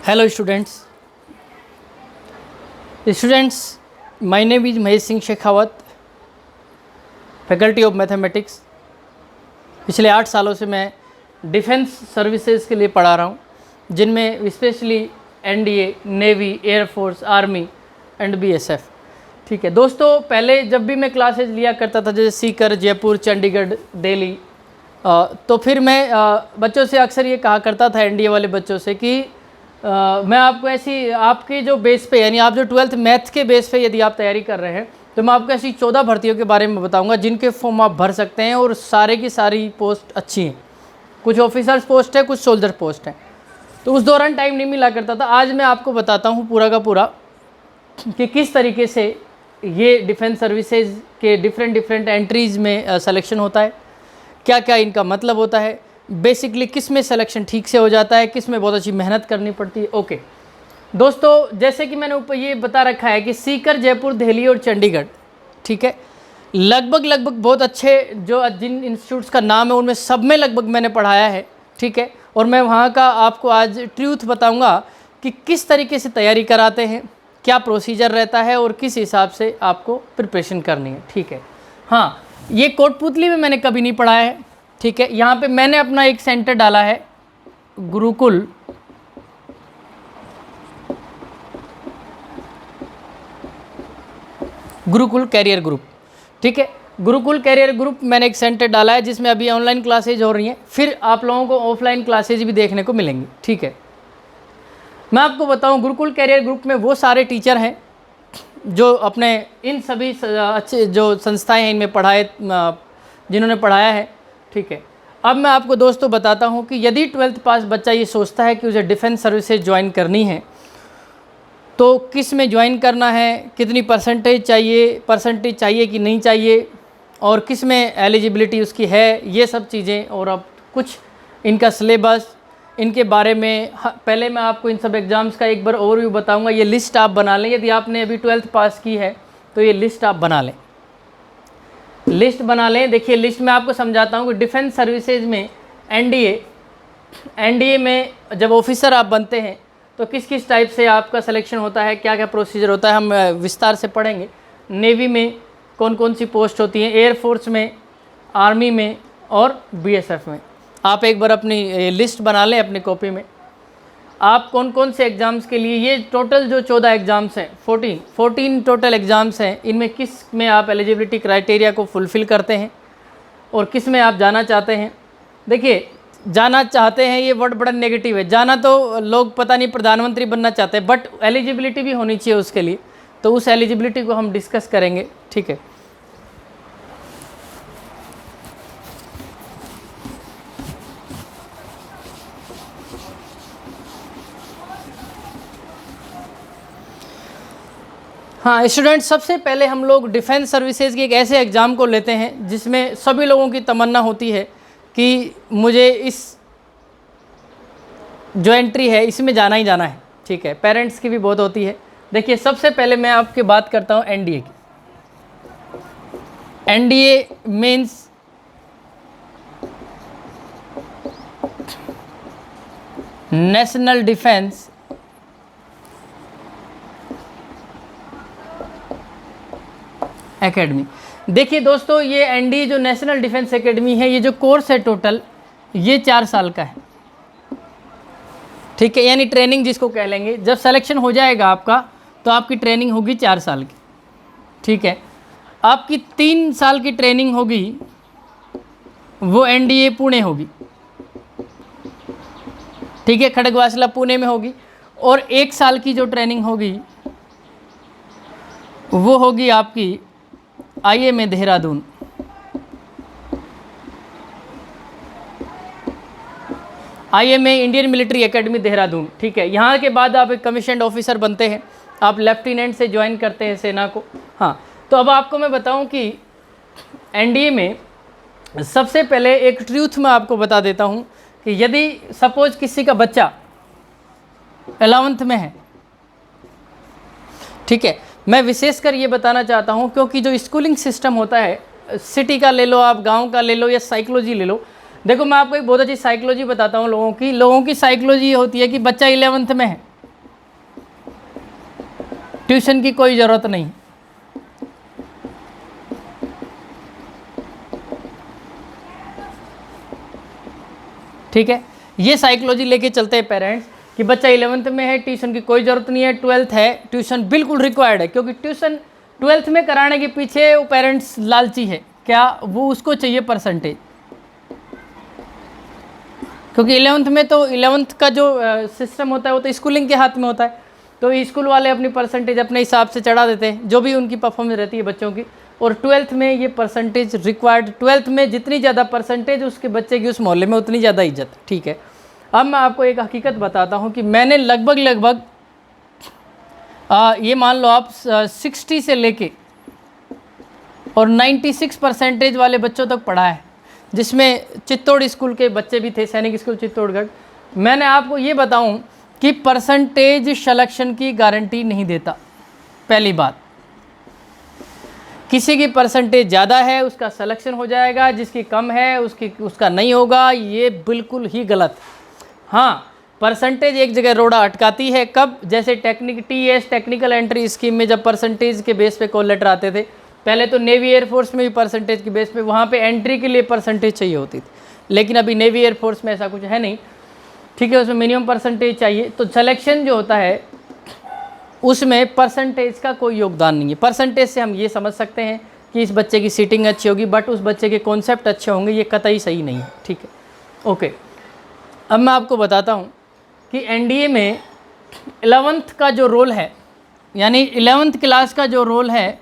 Hello students. My name is Mahesh Singh Shekhawat, faculty of mathematics. पिछले 8 सालों से मैं डिफेंस सर्विसेज के लिए पढ़ा रहा हूँ, जिनमें specially NDA, navy, air force, army and BSF. ठीक है दोस्तों, पहले जब भी मैं क्लासेज लिया करता था, जैसे सीकर, जयपुर, चंडीगढ़, दिल्ली, तो फिर मैं बच्चों से अक्सर ये कहा करता था, एनडीए वाले बच्चों से, कि मैं आपको ऐसी, आपके जो बेस पे, यानी आप जो 12th मैथ के बेस पे यदि आप तैयारी कर रहे हैं, तो मैं आपको ऐसी 14 भर्तियों के बारे में बताऊंगा जिनके फॉर्म आप भर सकते हैं और सारे की सारी पोस्ट अच्छी हैं। कुछ ऑफिसर्स पोस्ट है, कुछ सोल्जर पोस्ट है। तो उस दौरान टाइम नहीं मिला करता था। आज मैं आपको बताता हूँ पूरा का पूरा कि किस तरीके से ये डिफेंस सर्विसेज के डिफरेंट एंट्रीज़ में सिलेक्शन होता है, क्या क्या इनका मतलब होता है, बेसिकली किस में सिलेक्शन ठीक से हो जाता है, किस में बहुत अच्छी मेहनत करनी पड़ती है। ओके दोस्तों, जैसे कि मैंने ऊपर ये बता रखा है कि सीकर, जयपुर, दिल्ली और चंडीगढ़, ठीक है, लगभग बहुत अच्छे जो जिन इंस्टीट्यूट्स का नाम है उनमें सब में लगभग मैंने पढ़ाया है। ठीक है, और मैं वहाँ का आपको आज ट्रूथ बताऊँगा कि किस तरीके से तैयारी कराते हैं, क्या प्रोसीजर रहता है और किस हिसाब से आपको प्रिपरेशन करनी है। ठीक है, हाँ, ये कोटपुतली में मैंने कभी नहीं पढ़ाया है। ठीक है, यहाँ पे मैंने अपना एक सेंटर डाला है, गुरुकुल कैरियर ग्रुप। ठीक है, गुरुकुल कैरियर ग्रुप मैंने एक सेंटर डाला है, जिसमें अभी ऑनलाइन क्लासेज हो रही हैं, फिर आप लोगों को ऑफलाइन क्लासेज भी देखने को मिलेंगी। ठीक है, मैं आपको बताऊं, गुरुकुल कैरियर ग्रुप में वो सारे टीचर हैं जो अपने इन सभी अच्छे जो संस्थाएं हैं इनमें पढ़ाए, जिन्होंने पढ़ाया है। ठीक है, अब मैं आपको दोस्तों बताता हूं कि यदि 12th पास बच्चा ये सोचता है कि उसे डिफेंस सर्विसेज ज्वाइन करनी है, तो किस में ज्वाइन करना है, कितनी परसेंटेज चाहिए कि नहीं चाहिए, और किस में एलिजिबिलिटी उसकी है, ये सब चीज़ें, और अब कुछ इनका सिलेबस, इनके बारे में पहले मैं आपको इन सब एग्ज़ाम्स का एक बार ओवरव्यू बताऊंगा। ये लिस्ट आप बना लें, यदि आपने अभी 12th पास की है तो ये लिस्ट आप बना लें, देखिए लिस्ट में आपको समझाता हूँ कि डिफेंस सर्विसेज में एनडीए में जब ऑफिसर आप बनते हैं तो किस किस टाइप से आपका सिलेक्शन होता है, क्या क्या प्रोसीजर होता है, हम विस्तार से पढ़ेंगे। नेवी में कौन कौन सी पोस्ट होती हैं, एयरफोर्स में, आर्मी में और बीएसएफ में। आप एक बार अपनी लिस्ट बना लें अपनी कॉपी में, आप कौन कौन से एग्ज़ाम्स के लिए, ये टोटल जो 14 एग्ज़ाम्स हैं, 14 टोटल एग्ज़ाम्स हैं, इनमें किस में आप एलिजिबिलिटी क्राइटेरिया को फुलफ़िल करते हैं और किस में आप जाना चाहते हैं। देखिए, जाना चाहते हैं ये वर्ड बड़ा नेगेटिव है। जाना तो लोग पता नहीं प्रधानमंत्री बनना चाहते हैं, बट एलिजिबिलिटी भी होनी चाहिए उसके लिए, तो उस एलिजिबिलिटी को हम डिस्कस करेंगे। ठीक है, हाँ स्टूडेंट, सबसे पहले हम लोग डिफेंस सर्विसेज के एक ऐसे एग्ज़ाम को लेते हैं जिसमें सभी लोगों की तमन्ना होती है कि मुझे इस जो एंट्री है इसमें जाना ही जाना है। ठीक है, पेरेंट्स की भी बहुत होती है। देखिए, सबसे पहले मैं आपकी बात करता हूँ एनडीए की। NDA means national defence academy. देखिए दोस्तों, ये एनडीए जो नेशनल डिफेंस एकेडमी है, ये जो कोर्स है टोटल, ये 4 साल का है। ठीक है, यानी ट्रेनिंग जिसको कह लेंगे। जब सिलेक्शन हो जाएगा आपका तो आपकी ट्रेनिंग होगी 4 साल की। ठीक है, आपकी 3 साल की ट्रेनिंग होगी, वो एनडीए पुणे होगी। ठीक है, खड़गवासला पुणे में होगी। और 1 साल की जो ट्रेनिंग होगी वो होगी आपकी IMA Dehradun. IMA Indian military academy Dehradun. ठीक है, यहाँ के बाद आप एक कमीशन्ड ऑफिसर बनते हैं, आप लेफ्टिनेंट से ज्वाइन करते हैं सेना को। हाँ, तो अब आपको मैं बताऊं कि एनडीए में सबसे पहले एक ट्रूथ मैं आपको बता देता हूँ कि यदि सपोज किसी का बच्चा 11th में है, ठीक है, मैं विशेषकर ये बताना चाहता हूँ क्योंकि जो स्कूलिंग सिस्टम होता है, सिटी का ले लो, आप गांव का ले लो, या साइकोलॉजी ले लो। देखो, मैं आपको एक बहुत अच्छी साइकोलॉजी बताता हूँ। लोगों की साइकोलॉजी ये होती है कि बच्चा 11th में है, ट्यूशन की कोई ज़रूरत नहीं। ठीक है, ये साइकोलॉजी लेके चलते हैं पेरेंट्स कि बच्चा 11th में है, ट्यूशन की कोई ज़रूरत नहीं है, 12th है, ट्यूशन बिल्कुल रिक्वायर्ड है। क्योंकि ट्यूशन 12th में कराने के पीछे वो पेरेंट्स लालची है, क्या वो उसको चाहिए परसेंटेज। क्योंकि 11th में तो 11th का जो सिस्टम होता है वो तो स्कूलिंग के हाथ में होता है, तो स्कूल वाले अपनी परसेंटेज अपने हिसाब से चढ़ा देते हैं, जो भी उनकी परफॉर्मेंस रहती है बच्चों की। और 12th में ये परसेंटेज रिक्वायर्ड, 12th में जितनी ज़्यादा परसेंटेज उसके बच्चे की उस मोहल्ले में उतनी ज़्यादा इज्जत। ठीक है, अब मैं आपको एक हकीकत बताता हूँ कि मैंने लगभग ये मान लो आप 60 से लेके और 96% वाले बच्चों तक पढ़ा है, जिसमें चित्तौड़ स्कूल के बच्चे भी थे, सैनिक स्कूल चित्तौड़गढ़। मैंने आपको ये बताऊं कि परसेंटेज सिलेक्शन की गारंटी नहीं देता। पहली बात, किसी की परसेंटेज ज़्यादा है उसका सिलेक्शन हो जाएगा, जिसकी कम है उसका नहीं होगा, ये बिल्कुल ही गलत। हाँ, परसेंटेज एक जगह रोड़ा अटकाती है, कब? जैसे TS टेक्निकल एंट्री स्कीम में जब परसेंटेज के बेस पे कॉल लेटर आते थे, पहले तो नेवी एयरफोर्स में भी परसेंटेज के बेस पे वहाँ पे एंट्री के लिए परसेंटेज चाहिए होती थी, लेकिन अभी नेवी एयरफोर्स में ऐसा कुछ है नहीं। ठीक है, उसमें मिनिमम परसेंटेज चाहिए। तो सिलेक्शन जो होता है उसमें परसेंटेज का कोई योगदान नहीं है। परसेंटेज से हम ये समझ सकते हैं कि इस बच्चे की सीटिंग अच्छी होगी, बट उस बच्चे के कॉन्सेप्ट अच्छे होंगे, ये कतई सही नहीं है। ठीक है, ओके। अब मैं आपको बताता हूँ कि NDA में 11th का जो रोल है, यानी 11th क्लास का जो रोल है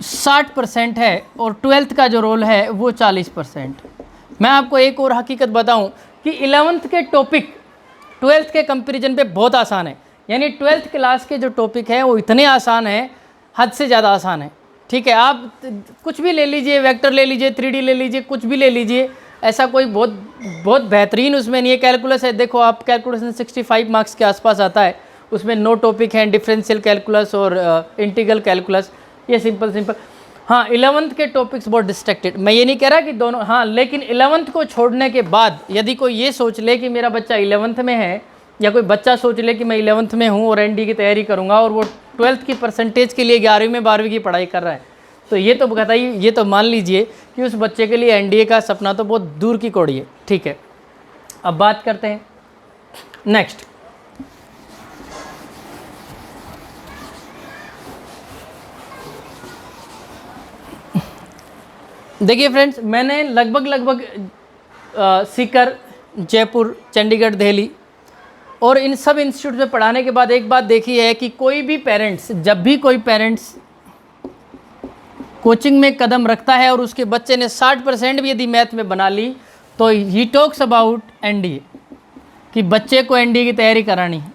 60% है, और 12th का जो रोल है वो 40%। मैं आपको एक और हकीकत बताऊं कि 11th के टॉपिक 12th के कंपैरिजन पे बहुत आसान है। यानी 12th क्लास के जो टॉपिक है वो इतने आसान है, हद से ज़्यादा आसान है। ठीक है, आप कुछ भी ले लीजिए, वेक्टर ले लीजिए, 3D ले लीजिए, कुछ भी ले लीजिए, ऐसा कोई बहुत बेहतरीन उसमें नहीं है। कैलकुलस है, देखो आप कैलकुलेशन 65 मार्क्स के आसपास आता है, उसमें 9 टॉपिक हैं, डिफरेंशियल कैलकुलस और इंटीग्रल कैलकुलस, ये सिंपल। हाँ, 11th के टॉपिक्स बहुत डिस्ट्रैक्टेड। मैं ये नहीं कह रहा कि दोनों, हाँ, लेकिन 11th को छोड़ने के बाद यदि कोई ये सोच ले कि मेरा बच्चा 11th में है, या कोई बच्चा सोच ले कि मैं 11th में हूँ और NDA की तैयारी करूँगा, और वो 12th की परसेंटेज के लिए 11वीं में 12वीं की पढ़ाई कर रहा है, तो ये तो बताइए, ये तो मान लीजिए कि उस बच्चे के लिए NDA का सपना तो बहुत दूर की कौड़ी है। ठीक है, अब बात करते हैं नेक्स्ट। देखिए फ्रेंड्स, मैंने लगभग सीकर, जयपुर, चंडीगढ़, दिल्ली और इन सब इंस्टीट्यूट में पढ़ाने के बाद एक बात देखी है कि कोई भी पेरेंट्स, जब भी कोई पेरेंट्स कोचिंग में कदम रखता है और उसके बच्चे ने 60% भी यदि मैथ में बना ली, तो ही टॉक्स अबाउट NDA, कि बच्चे को NDA की तैयारी करानी है।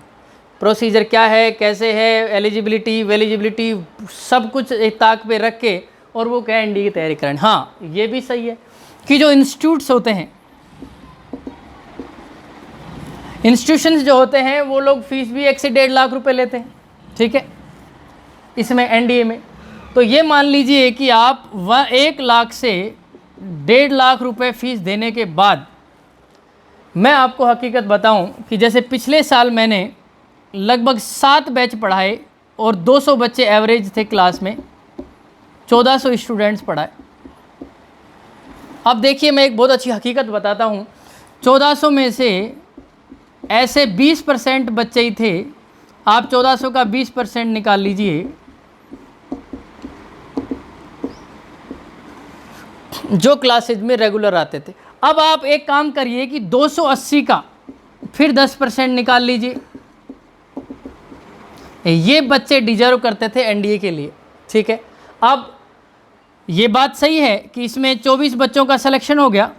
प्रोसीजर क्या है, कैसे है, एलिजिबिलिटी वेलिजिबिलिटी सब कुछ एक ताक पे रख के, और वो क्या NDA की तैयारी करानी। हाँ, ये भी सही है कि जो इंस्टीट्यूट्स होते हैं, इंस्टीट्यूशंस जो होते हैं, वो लोग फीस भी 1 से 1.5 लाख रुपए लेते हैं। ठीक है, इसमें NDA में तो ये मान लीजिए कि आप 1 लाख से 1.5 लाख रुपए फीस देने के बाद, मैं आपको हकीकत बताऊं कि जैसे पिछले साल मैंने लगभग 7 बैच पढ़ाए और 200 बच्चे एवरेज थे क्लास में, 1400 स्टूडेंट्स पढ़ाए। अब देखिए, मैं एक बहुत अच्छी हकीकत बताता हूँ, 1400 में से ऐसे 20% बच्चे ही थे, आप 1400 का 20% निकाल लीजिए, जो क्लासेज में रेगुलर आते थे। अब आप एक काम करिए कि 280 का फिर 10% निकाल लीजिए, ये बच्चे डिजर्व करते थे NDA के लिए। ठीक है, अब ये बात सही है कि इसमें 24 बच्चों का सिलेक्शन हो गया।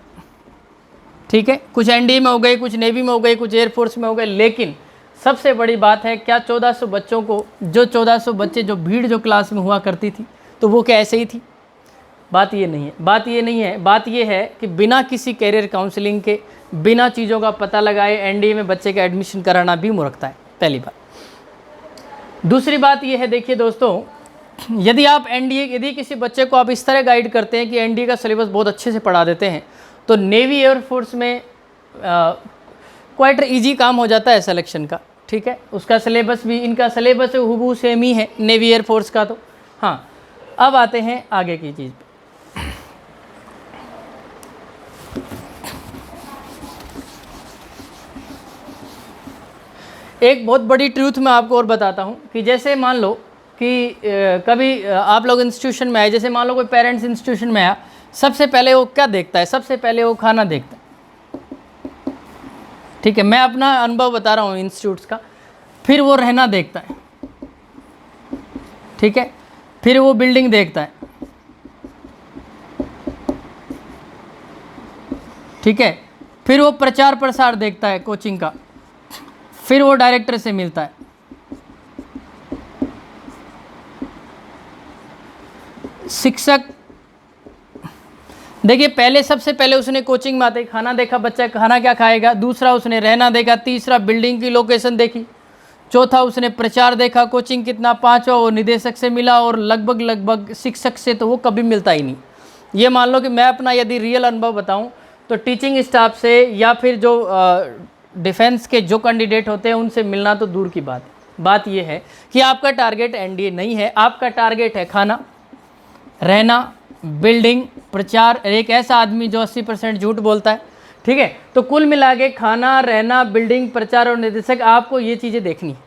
ठीक है, कुछ NDA में हो गए, कुछ नेवी में हो गए, कुछ एयरफोर्स में हो गए, लेकिन सबसे बड़ी बात है, क्या 1400 बच्चों को, जो 1400 बच्चे जो भीड़ जो क्लास में हुआ करती थी, तो वो क्या ऐसे ही थी? बात ये नहीं है, बात ये नहीं है, बात ये है कि बिना किसी कैरियर काउंसलिंग के, बिना चीज़ों का पता लगाए NDA में बच्चे का एडमिशन कराना भी मूर्खता है, पहली बात। दूसरी बात ये है, देखिए दोस्तों, यदि आप यदि किसी बच्चे को आप इस तरह गाइड करते हैं कि NDA का सिलेबस बहुत अच्छे से पढ़ा देते हैं, तो नेवी एयरफोर्स में क्वाइट ईजी काम हो जाता है सिलेक्शन का। ठीक है, उसका सिलेबस भी, इनका सिलेबस हूबहू सेम ही है नेवी एयरफोर्स का। तो हाँ, अब आते हैं आगे की चीज़ पे। एक बहुत बड़ी ट्रूथ मैं आपको और बताता हूँ कि जैसे मान लो कि कभी आप लोग इंस्टीट्यूशन में आए, जैसे मान लो कोई पेरेंट्स इंस्टीट्यूशन में आया, सबसे पहले वो क्या देखता है? सबसे पहले वो खाना देखता है। ठीक है, मैं अपना अनुभव बता रहा हूँ इंस्टीट्यूट्स का। फिर वो रहना देखता है, ठीक है, फिर वो बिल्डिंग देखता है, ठीक है, फिर वो प्रचार प्रसार देखता है कोचिंग का, फिर वो डायरेक्टर से मिलता है। शिक्षक देखिए, पहले सबसे पहले उसने कोचिंग में आते ही खाना देखा, बच्चा खाना क्या खाएगा, दूसरा उसने रहना देखा, तीसरा बिल्डिंग की लोकेशन देखी, चौथा उसने प्रचार देखा, कोचिंग कितना, पांचवा वो निदेशक से मिला, और लगभग शिक्षक से तो वो कभी मिलता ही नहीं। ये मान लो कि मैं अपना यदि रियल अनुभव बताऊं तो टीचिंग स्टाफ से या फिर जो डिफेंस के जो कैंडिडेट होते हैं उनसे मिलना तो दूर की बात है। बात ये है कि आपका टारगेट एनडीए नहीं है, आपका टारगेट है खाना, रहना, बिल्डिंग, प्रचार। एक ऐसा आदमी जो 80% झूठ बोलता है, ठीक है। तो कुल मिला के खाना, रहना, बिल्डिंग, प्रचार और निदेशक, आपको ये चीज़ें देखनी है,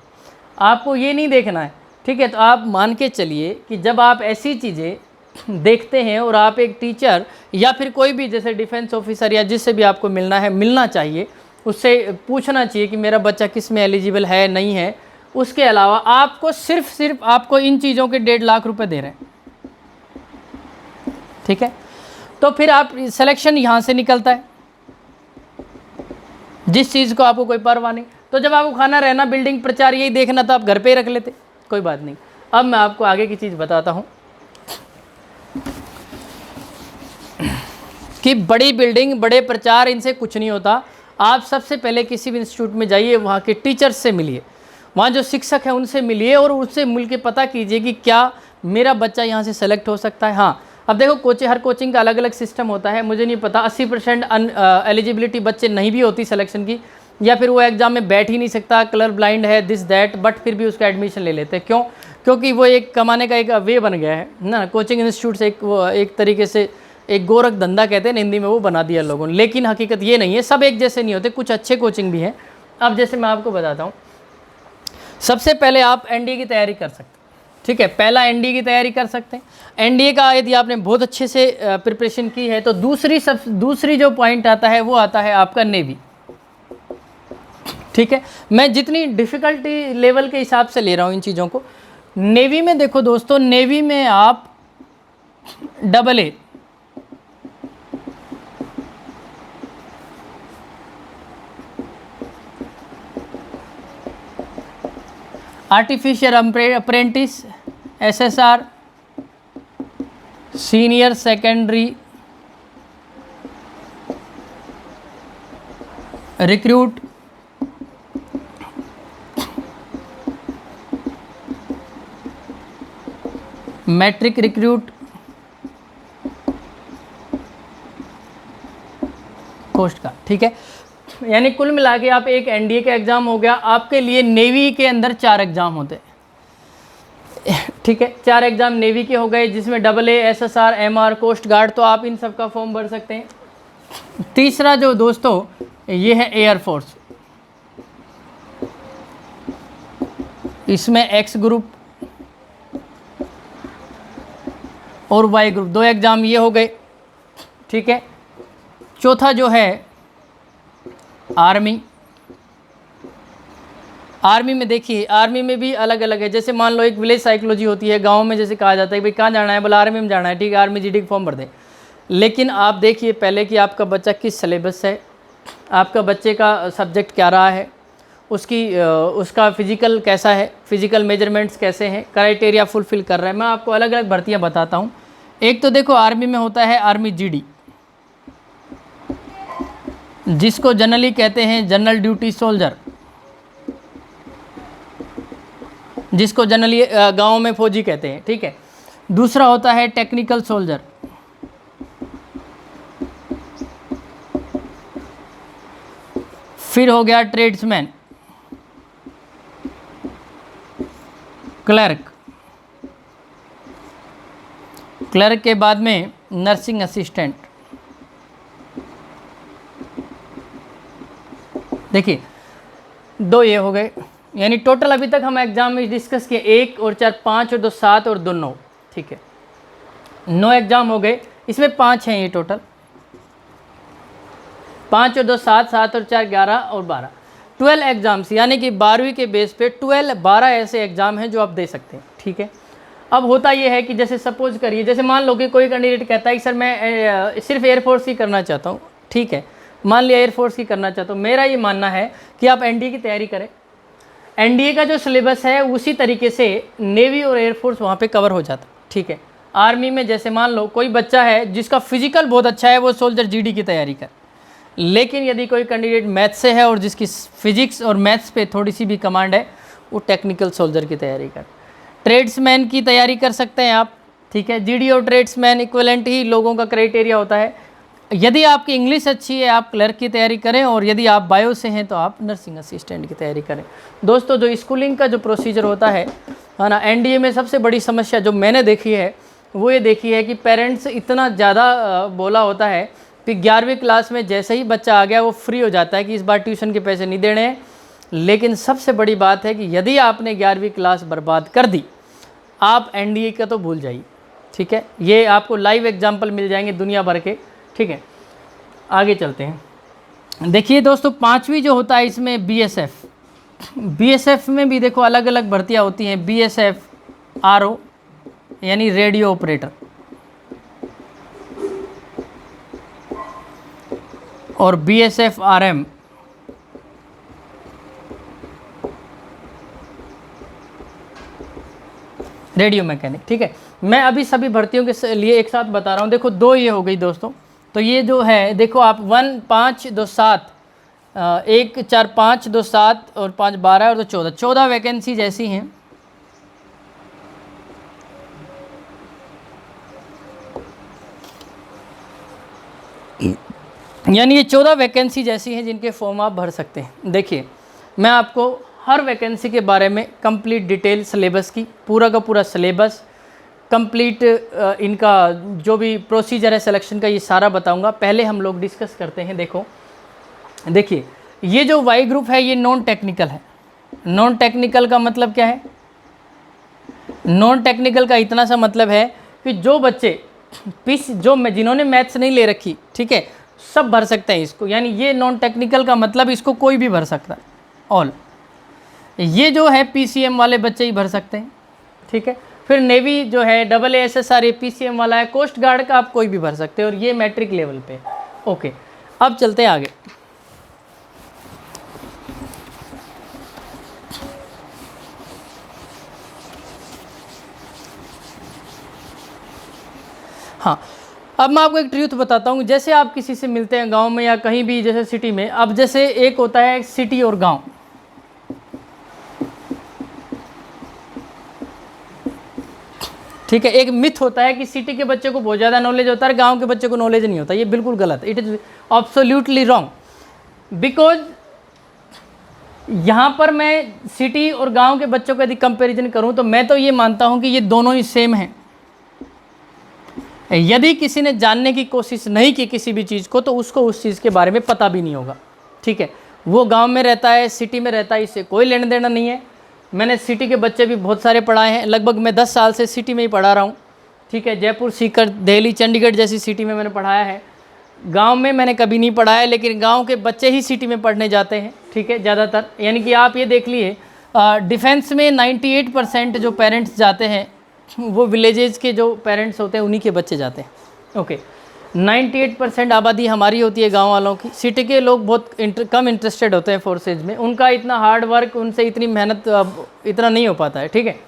आपको ये नहीं देखना है, ठीक है। तो आप मान के चलिए कि जब आप ऐसी चीज़ें देखते हैं और आप एक टीचर या फिर कोई भी जैसे डिफेंस ऑफिसर या जिससे भी आपको मिलना है, मिलना चाहिए, उससे पूछना चाहिए कि मेरा बच्चा किस में एलिजिबल है, नहीं है। उसके अलावा आपको सिर्फ आपको इन चीज़ों के 1.5 लाख रुपए दे रहे हैं, ठीक है। तो फिर आप सिलेक्शन यहाँ से निकलता है, जिस चीज़ को आपको कोई परवाह नहीं। तो जब आपको खाना, रहना, बिल्डिंग, प्रचार यही देखना था, आप घर पे ही रख लेते, कोई बात नहीं। अब मैं आपको आगे की चीज़ बताता हूँ कि बड़ी बिल्डिंग, बड़े प्रचार, इनसे कुछ नहीं होता। आप सबसे पहले किसी भी इंस्टीट्यूट में जाइए, वहाँ के टीचर्स से मिलिए, वहाँ जो शिक्षक हैं उनसे मिलिए और उससे मिल के पता कीजिए कि क्या मेरा बच्चा यहाँ से सेलेक्ट हो सकता है। हाँ, अब देखो हर कोचिंग का अलग अलग सिस्टम होता है, मुझे नहीं पता 80% एलिजिबिलिटी बच्चे नहीं भी होती सिलेक्शन की, या फिर वो एग्ज़ाम में बैठ ही नहीं सकता, कलर ब्लाइंड है, दिस दैट, बट फिर भी उसका एडमिशन ले लेते हैं। क्यों? क्योंकि वो एक कमाने का एक वे बन गया है ना, कोचिंग इंस्टीट्यूट से एक तरीके से एक गोरख धंधा कहते हैं हिंदी में, वो बना दिया लोगों ने। लेकिन हकीकत ये नहीं है, सब एक जैसे नहीं होते, कुछ अच्छे कोचिंग भी हैं। अब जैसे मैं आपको बताता हूँ, सबसे पहले आप एनडीए की तैयारी कर सकते हैं, ठीक है। पहला एनडीए की तैयारी कर सकते हैं। एनडीए का यदि आपने बहुत अच्छे से प्रिपरेशन की है तो दूसरी जो पॉइंट आता है वो आता है आपका नेवी, ठीक है। मैं जितनी डिफ़िकल्टी लेवल के हिसाब से ले रहा हूँ इन चीज़ों को। नेवी में देखो दोस्तों, नेवी में आप AA, artificial apprentice, SSR, senior secondary recruit, matric recruit, coast का, ठीक है। यानी कुल मिला के आप एक एनडीए का एग्ज़ाम हो गया आपके लिए। नेवी के अंदर 4 एग्ज़ाम होते हैं, ठीक है। 4 एग्ज़ाम नेवी के हो गए, जिसमें AA, SSR, MR, coast guard, तो आप इन सब का फॉर्म भर सकते हैं। तीसरा जो दोस्तों ये है एयरफोर्स, इसमें X ग्रुप और Y ग्रुप, 2 एग्ज़ाम ये हो गए, ठीक है। चौथा जो है आर्मी। आर्मी में देखिए, आर्मी में भी अलग अलग है। जैसे मान लो एक विलेज साइकोलॉजी होती है, गांव में जैसे कहा जाता है भाई कहाँ जाना है, बोला आर्मी में जाना है, ठीक है, आर्मी जीडी का फॉर्म भर दें। लेकिन आप देखिए पहले कि आपका बच्चा किस सिलेबस है, आपका बच्चे का सब्जेक्ट क्या रहा है, उसका फिजिकल कैसा है, फिजिकल मेजरमेंट्स कैसे हैं, क्राइटेरिया फुलफिल कर रहा है। मैं आपको अलग अलग भर्तियाँ बताता हूँ। एक तो देखो आर्मी में होता है आर्मी जीडी, जिसको जनरली कहते हैं जनरल ड्यूटी सोल्जर, जिसको जनरली गाँव में फौजी कहते हैं, ठीक है। दूसरा होता है टेक्निकल सोल्जर, फिर हो गया ट्रेड्समैन, क्लर्क, क्लर्क के बाद में नर्सिंग असिस्टेंट। देखिए 2 ये हो गए, यानी टोटल अभी तक हम एग्जाम में डिस्कस किए 1 और 4 5 और 2 7 और 2 9, ठीक है 9 एग्जाम हो गए, इसमें 5 हैं ये टोटल, 5 और 2 7, 7 और 4 11 और 12, 12 एग्जाम्स, यानी कि 12वीं के बेस पे 12 ऐसे एग्जाम हैं जो आप दे सकते हैं, ठीक है। अब होता ये है कि जैसे सपोज करिए, जैसे मान लो कि कोई कैंडिडेट कहता है कि सर मैं सिर्फ एयरफोर्स की करना चाहता हूँ, ठीक है, मान लिया एयरफोर्स की करना चाहता हूँ, मेरा ये मानना है कि आप एनडीए की तैयारी करें। एनडीए का जो सिलेबस है उसी तरीके से नेवी और एयरफोर्स वहाँ पे कवर हो जाता, ठीक है। आर्मी में जैसे मान लो कोई बच्चा है जिसका फिजिकल बहुत अच्छा है, वो सोल्जर जीडी की तैयारी कर, लेकिन यदि कोई कैंडिडेट मैथ से है और जिसकी फिजिक्स और मैथ्स पे थोड़ी सी भी कमांड है, वो टेक्निकल सोल्जर की तैयारी कर। ट्रेड्समैन की तैयारी कर सकते हैं आप, ठीक है, जीडी और ट्रेड्समैन इक्विवेलेंट ही लोगों का क्राइटेरिया होता है। यदि आपकी इंग्लिश अच्छी है आप क्लर्क की तैयारी करें, और यदि आप बायो से हैं तो आप नर्सिंग असिस्टेंट की तैयारी करें। दोस्तों जो स्कूलिंग का जो प्रोसीजर होता है ना, एनडीए में सबसे बड़ी समस्या जो मैंने देखी है वो ये देखी है कि पेरेंट्स इतना ज़्यादा बोला होता है कि 11वीं क्लास में जैसे ही बच्चा आ गया वो फ्री हो जाता है कि इस बार ट्यूशन के पैसे नहीं देने हैं। लेकिन सबसे बड़ी बात है कि यदि आपने 11वीं क्लास बर्बाद कर दी, आप एनडीए का तो भूल जाइए, ठीक है। ये आपको लाइव एग्जाम्पल मिल जाएंगे दुनिया भर के, ठीक है। आगे चलते हैं। देखिए दोस्तों 5वीं जो होता है इसमें बीएसएफ, बीएसएफ में भी देखो अलग अलग भर्तियां होती हैं। बीएसएफ आरओ यानी रेडियो ऑपरेटर, और बीएसएफ आरएम, रेडियो मैकेनिक, ठीक है। मैं अभी सभी भर्तियों के लिए एक साथ बता रहा हूँ। देखो 2 ये हो गई दोस्तों, तो ये जो है देखो आप 1 5 2 7 1 4 5 2 7 और 5 12 और 2 14, 14 वैकेंसीज ऐसी हैं। यानी ये 14 वैकेंसीज ऐसी हैं जिनके फॉर्म आप भर सकते हैं। देखिए मैं आपको हर वैकेंसी के बारे में कंप्लीट डिटेल सिलेबस की, पूरा का पूरा सिलेबस कंप्लीट इनका जो भी प्रोसीजर है सिलेक्शन का, ये सारा बताऊंगा। पहले हम लोग डिस्कस करते हैं। देखिए ये जो वाई ग्रुप है ये नॉन टेक्निकल है। नॉन टेक्निकल का मतलब क्या है? नॉन टेक्निकल का इतना सा मतलब है कि जो बच्चे जिन्होंने मैथ्स नहीं ले रखी, ठीक है, सब भर सकते हैं इसको। यानी ये नॉन टेक्निकल का मतलब इसको कोई भी भर सकता है, ऑल। ये जो है पीसीएम वाले बच्चे ही भर सकते हैं, ठीक है। फिर नेवी जो है AASSR ये पीसीएम वाला है। कोस्ट गार्ड का आप कोई भी भर सकते हैं और ये मैट्रिक लेवल पे। ओके, अब चलते हैं आगे। हाँ, अब मैं आपको एक ट्रूथ बताता हूँ। जैसे आप किसी से मिलते हैं गांव में या कहीं भी, जैसे सिटी में, अब जैसे एक होता है सिटी और गांव, ठीक है। एक मिथ होता है कि सिटी के बच्चे को बहुत ज़्यादा नॉलेज होता है, गांव के बच्चे को नॉलेज नहीं होता। ये बिल्कुल गलत है। It is absolutely wrong. Because यहाँ पर मैं सिटी और गांव के बच्चों का यदि कंपैरिजन करूँ तो मैं तो ये मानता हूँ कि ये दोनों ही सेम हैं। यदि किसी ने जानने की कोशिश नहीं की किसी भी चीज़ को, तो उसको उस चीज़ के बारे में पता भी नहीं होगा, ठीक है। वो गांव में रहता है, सिटी में रहता है, इससे कोई लेना देना नहीं है। मैंने सिटी के बच्चे भी बहुत सारे पढ़ाए हैं। लगभग मैं 10 साल से सिटी में ही पढ़ा रहा हूँ, ठीक है। जयपुर, सीकर, दिल्ली, चंडीगढ़ जैसी सिटी में मैंने पढ़ाया है। गांव में मैंने कभी नहीं पढ़ाया, लेकिन गांव के बच्चे ही सिटी में पढ़ने जाते हैं, ठीक है, ज़्यादातर। यानी कि आप ये देख लिए डिफेंस में 98% जो पेरेंट्स जाते हैं वो विलेजेस के जो पेरेंट्स होते हैं उन्हीं के बच्चे जाते हैं। ओके, 98% आबादी हमारी होती है गांव वालों की। सिटी के लोग बहुत कम इंटरेस्टेड होते हैं फोर्सेज में। उनका इतना हार्ड वर्क, उनसे इतनी मेहनत इतना नहीं हो पाता है, ठीक है।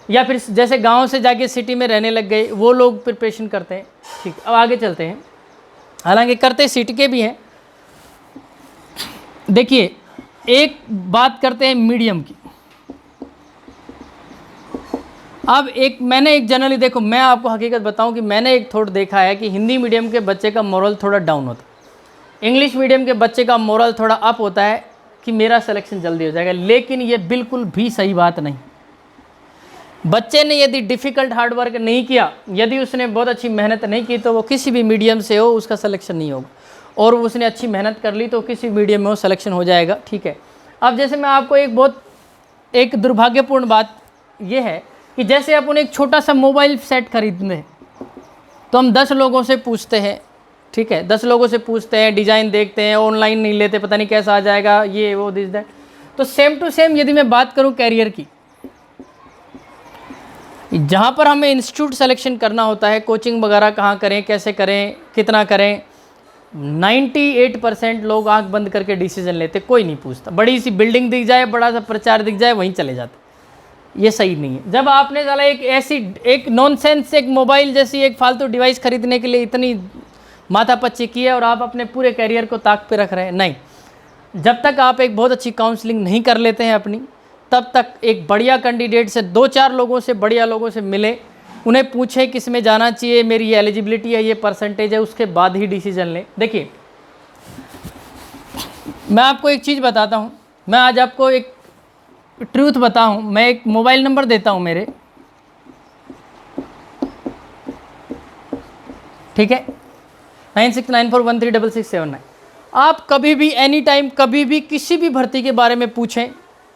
या फिर जैसे गांव से जाके सिटी में रहने लग गए वो लोग प्रिपरेशन करते हैं, ठीक। अब आगे चलते हैं। हालांकि करते सिटी के भी हैं। देखिए एक बात करते हैं मीडियम की। अब मैंने एक जनरली, देखो मैं आपको हकीकत बताऊं कि मैंने एक थोड़ा देखा है कि हिंदी मीडियम के बच्चे का मोरल थोड़ा डाउन होता है, इंग्लिश मीडियम के बच्चे का मोरल थोड़ा अप होता है कि मेरा सिलेक्शन जल्दी हो जाएगा। लेकिन ये बिल्कुल भी सही बात नहीं। बच्चे ने यदि डिफ़िकल्ट हार्ड वर्क नहीं किया, यदि उसने बहुत अच्छी मेहनत नहीं की, तो वो किसी भी मीडियम से हो उसका सिलेक्शन नहीं होगा। और उसने अच्छी मेहनत कर ली तो किसी मीडियम में वो सिलेक्शन हो जाएगा। ठीक है, अब जैसे मैं आपको एक दुर्भाग्यपूर्ण बात ये है कि जैसे अपन एक छोटा सा मोबाइल सेट खरीदने हैं तो हम 10 लोगों से पूछते हैं। ठीक है, 10 लोगों से पूछते हैं, डिज़ाइन देखते हैं, ऑनलाइन नहीं लेते, पता नहीं कैसा आ जाएगा, ये वो दिस दैट। तो सेम टू सेम यदि मैं बात करूं कैरियर की, जहां पर हमें इंस्टीट्यूट सिलेक्शन करना होता है, कोचिंग वगैरह कहाँ करें, कैसे करें, कितना करें, 98% लोग आंख बंद करके डिसीजन लेते, कोई नहीं पूछता। बड़ी सी बिल्डिंग दिख जाए, बड़ा सा प्रचार दिख जाए, वहीं चले जाते। ये सही नहीं है। जब आपने साला एक नॉनसेंस, एक मोबाइल जैसी एक फालतू डिवाइस खरीदने के लिए इतनी माथापच्ची की है और आप अपने पूरे करियर को ताक पे रख रहे हैं, नहीं। जब तक आप एक बहुत अच्छी काउंसलिंग नहीं कर लेते हैं अपनी, तब तक एक बढ़िया कैंडिडेट से 2-4 लोगों से, बढ़िया लोगों से मिले, उन्हें पूछें किस में जाना चाहिए, मेरी ये एलिजिबिलिटी है, ये परसेंटेज है, उसके बाद ही डिसीजन लें। देखिए, मैं आपको एक चीज़ बताता हूँ, मैं आज आपको एक ट्रूथ बताऊँ। मैं एक मोबाइल नंबर देता हूँ मेरे, ठीक है, 9694136679। आप कभी भी एनी टाइम कभी भी किसी भी भर्ती के बारे में पूछें।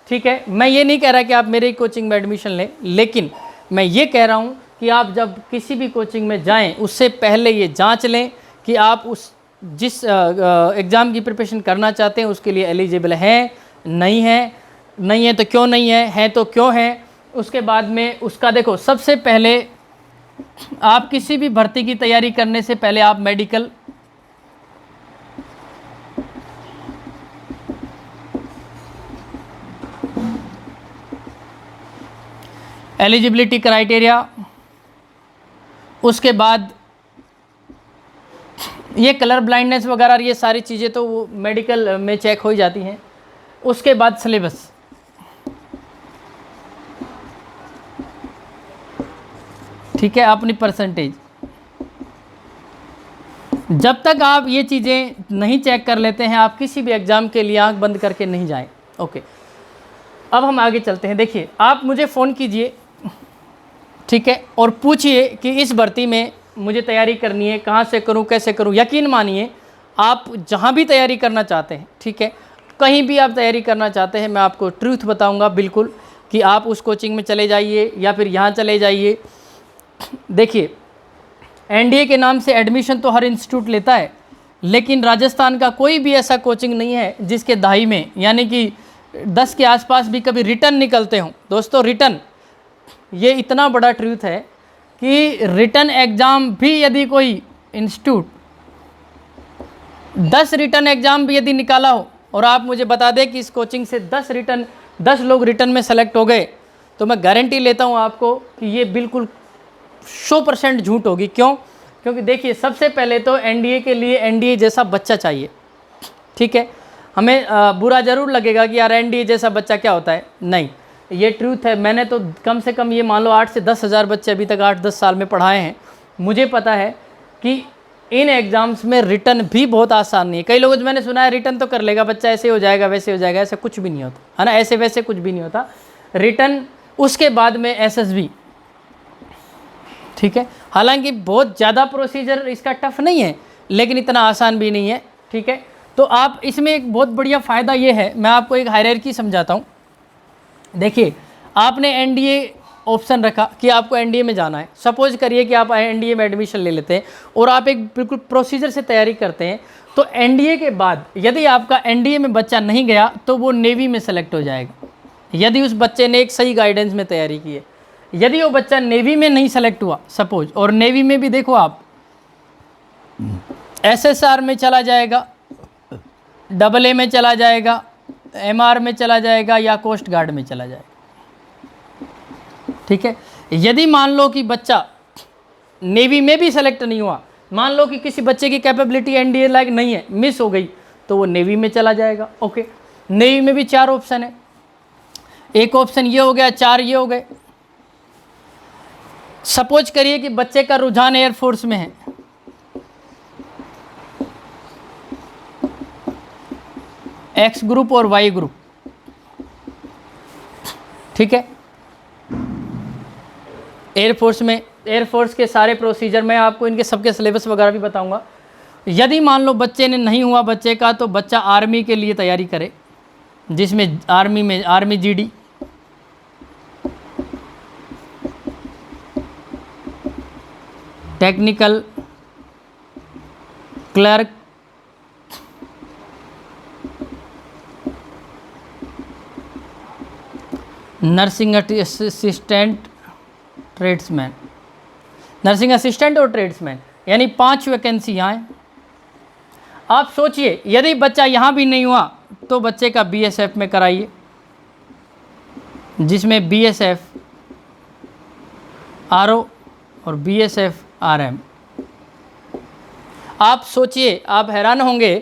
ठीक है, मैं ये नहीं कह रहा कि आप मेरे कोचिंग में एडमिशन लें, लेकिन मैं ये कह रहा हूँ कि आप जब किसी भी कोचिंग में जाएं उससे पहले ये जांच लें कि आप जिस एग्ज़ाम की प्रिपरेशन करना चाहते हैं उसके लिए एलिजिबल हैं, नहीं है तो क्यों नहीं है तो क्यों है। उसके बाद में उसका देखो, सबसे पहले आप किसी भी भर्ती की तैयारी करने से पहले आप मेडिकल, एलिजिबिलिटी क्राइटेरिया, उसके बाद ये कलर ब्लाइंडनेस वगैरह, ये सारी चीज़ें तो वो मेडिकल में चेक हो ही जाती हैं। उसके बाद सिलेबस, ठीक है, अपनी परसेंटेज। जब तक आप ये चीज़ें नहीं चेक कर लेते हैं, आप किसी भी एग्ज़ाम के लिए आंख बंद करके नहीं जाएं। ओके, अब हम आगे चलते हैं। देखिए, आप मुझे फ़ोन कीजिए, ठीक है, और पूछिए कि इस भर्ती में मुझे तैयारी करनी है, कहाँ से करूँ, कैसे करूँ। यकीन मानिए, आप जहाँ भी तैयारी करना चाहते हैं, ठीक है, कहीं भी आप तैयारी करना चाहते हैं, मैं आपको ट्रूथ बताऊँगा बिल्कुल कि आप उस कोचिंग में चले जाइए या फिर यहाँ चले जाइए। देखिए, एनडीए के नाम से एडमिशन तो हर इंस्टीट्यूट लेता है, लेकिन राजस्थान का कोई भी ऐसा कोचिंग नहीं है जिसके दहाई में, यानी कि 10 के आसपास भी कभी रिटर्न निकलते हों। दोस्तों, रिटर्न, ये इतना बड़ा ट्रूथ है कि रिटर्न एग्ज़ाम भी यदि कोई इंस्टीट्यूट 10 रिटर्न एग्ज़ाम भी यदि निकाला हो और आप मुझे बता दें कि इस कोचिंग से 10 लोग रिटर्न में सेलेक्ट हो गए, तो मैं गारंटी लेता हूँ आपको कि ये बिल्कुल 100% झूठ होगी। क्यों? क्योंकि देखिए, सबसे पहले तो एनडीए के लिए एनडीए जैसा बच्चा चाहिए। ठीक है, हमें बुरा ज़रूर लगेगा कि यार एनडीए जैसा बच्चा क्या होता है, नहीं, ये ट्रूथ है। मैंने तो कम से कम ये मान लो 8 से 10 हज़ार बच्चे अभी तक 8-10 साल में पढ़ाए हैं। मुझे पता है कि इन एग्ज़ाम्स में रिटर्न भी बहुत आसान नहीं है। कई लोगों से मैंने सुना है रिटर्न तो कर लेगा बच्चा, ऐसे हो जाएगा, वैसे हो जाएगा, ऐसा कुछ भी नहीं होता है ना, ऐसे वैसे कुछ भी नहीं होता। रिटर्न, उसके बाद में एसएसबी, ठीक है, हालांकि बहुत ज़्यादा प्रोसीजर इसका टफ नहीं है, लेकिन इतना आसान भी नहीं है। ठीक है, तो आप इसमें एक बहुत बढ़िया फ़ायदा ये है, मैं आपको एक हायरार्की समझाता हूँ। देखिए, आपने एनडीए ऑप्शन रखा कि आपको एनडीए में जाना है। सपोज करिए कि आप एनडीए में एडमिशन ले लेते हैं और आप एक बिल्कुल प्रोसीजर से तैयारी करते हैं, तो एनडीए के बाद यदि आपका एनडीए में बच्चा नहीं गया तो वो नेवी में सेलेक्ट हो जाएगा, यदि उस बच्चे ने एक सही गाइडेंस में तैयारी की है। यदि वो बच्चा नेवी में नहीं सेलेक्ट हुआ सपोज, और नेवी में भी देखो आप एसएसआर में चला जाएगा, AA में चला जाएगा, MR में चला जाएगा या कोस्ट गार्ड में चला जाएगा। ठीक है, यदि मान लो कि बच्चा नेवी में भी सेलेक्ट नहीं हुआ, मान लो कि किसी बच्चे की कैपेबिलिटी एनडीए लायक नहीं है, मिस हो गई, तो वो नेवी में चला जाएगा। ओके, नेवी में भी 4 ऑप्शन है, एक ऑप्शन ये हो गया, 4 ये हो गए। सपोज करिए कि बच्चे का रुझान एयरफोर्स में है, X ग्रुप और Y ग्रुप। ठीक है, एयरफोर्स में एयरफोर्स के सारे प्रोसीजर मैं आपको इनके सबके सिलेबस वगैरह भी बताऊंगा। यदि मान लो बच्चे ने नहीं हुआ बच्चे का, तो बच्चा आर्मी के लिए तैयारी करे, जिसमें army GD, technical clerk, nursing assistant, tradesman, nursing assistant और ट्रेड्समैन, यानी 5 वैकेंसी यहाँ है। आप सोचिए यदि बच्चा यहाँ भी नहीं हुआ तो बच्चे का बीएसएफ में कराइए, जिसमें बीएसएफ आरओ और बीएसएफ आरएम। आप सोचिए, आप हैरान होंगे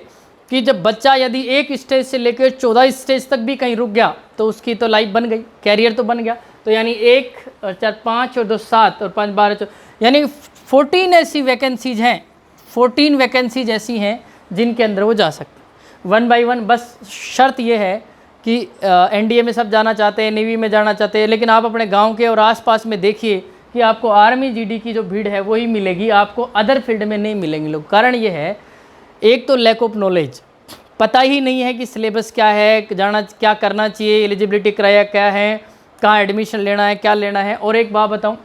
कि जब बच्चा यदि एक स्टेज से लेकर 14 स्टेज तक भी कहीं रुक गया तो उसकी तो लाइफ बन गई, कैरियर तो बन गया। तो यानी 1 और 4 5 और 2 7 और 5 12 14, यानी 14 ऐसी वैकेंसीज हैं, 14 वैकेंसीज ऐसी हैं जिनके अंदर वो जा सकते 1 बाई 1। बस शर्त ये है कि एनडीए में सब जाना चाहते हैं, नेवी में जाना चाहते हैं, लेकिन आप अपने गांव के और आसपास में देखिए कि आपको आर्मी जीडी की जो भीड़ है वही मिलेगी, आपको अदर फील्ड में नहीं मिलेंगे लोग। कारण ये है, एक तो लैक ऑफ नॉलेज, पता ही नहीं है कि सिलेबस क्या है, जाना क्या करना चाहिए, एलिजिबिलिटी क्राइटेरिया क्या है, कहाँ एडमिशन लेना है, क्या लेना है। और एक बात बताऊं,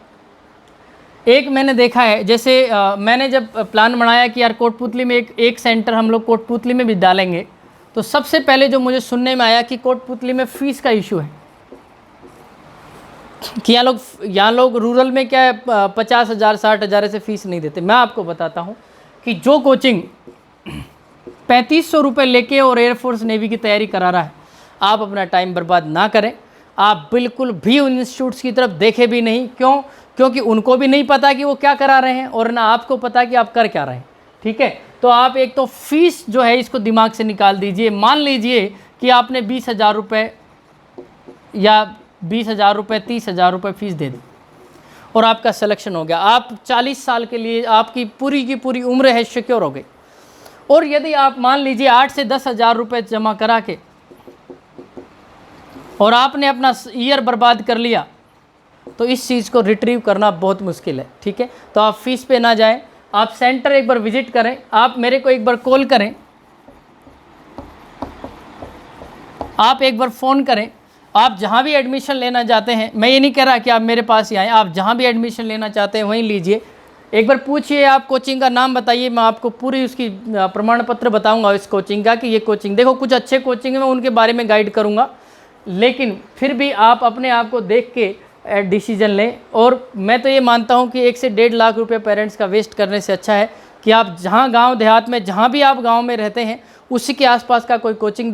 एक मैंने देखा है, जैसे मैंने जब प्लान बनाया कि यार कोटपुतली में एक सेंटर हम लोग कोटपुतली में भी डालेंगे, तो सबसे पहले जो मुझे सुनने में आया कि कोटपुतली में फ़ीस का इशू है, कि यहाँ लोग रूरल में क्या है 50,000 60,000 ऐसे फ़ीस नहीं देते। मैं आपको बताता हूँ कि जो कोचिंग 3500 रुपये लेके और एयरफोर्स नेवी की तैयारी करा रहा है, आप अपना टाइम बर्बाद ना करें। आप बिल्कुल भी उन इंस्टीट्यूट्स की तरफ देखें भी नहीं। क्यों? क्योंकि उनको भी नहीं पता कि वो क्या करा रहे हैं और ना आपको पता कि आप कर क्या रहे हैं। ठीक है, तो आप एक तो फीस जो है इसको दिमाग से निकाल दीजिए। मान लीजिए कि आपने 20,000 रुपये या 20,000 रुपये 30,000 रुपये फ़ीस दे दी और आपका सिलेक्शन हो गया। आप 40 साल के लिए आपकी पूरी की पूरी उम्र है सिक्योर हो गई। और यदि आप मान लीजिए 8 से 10,000 रुपये जमा करा के और आपने अपना ईयर बर्बाद कर लिया, तो इस चीज़ को रिट्रीव करना बहुत मुश्किल है। ठीक है, तो आप फीस पे ना जाएं, आप सेंटर एक बार विजिट करें, आप मेरे को एक बार कॉल करें, आप एक बार फ़ोन करें। आप जहाँ भी एडमिशन लेना चाहते हैं, मैं ये नहीं कह रहा कि आप मेरे पास ही आएँ, आप जहाँ भी एडमिशन लेना चाहते हैं वहीं लीजिए। एक बार पूछिए, आप कोचिंग का नाम बताइए, मैं आपको पूरी उसकी प्रमाण पत्र बताऊँगा इस कोचिंग का कि ये कोचिंग देखो। कुछ अच्छे कोचिंग है, मैं उनके बारे में गाइड करूँगा, लेकिन फिर भी आप अपने आप को देख के डिसीजन लें। और मैं तो ये मानता हूँ कि 1 से 1.5 लाख रुपये पेरेंट्स का वेस्ट करने से अच्छा है कि आप जहाँ गांव देहात में, जहाँ भी आप गांव में रहते हैं, उसी के आसपास का कोई कोचिंग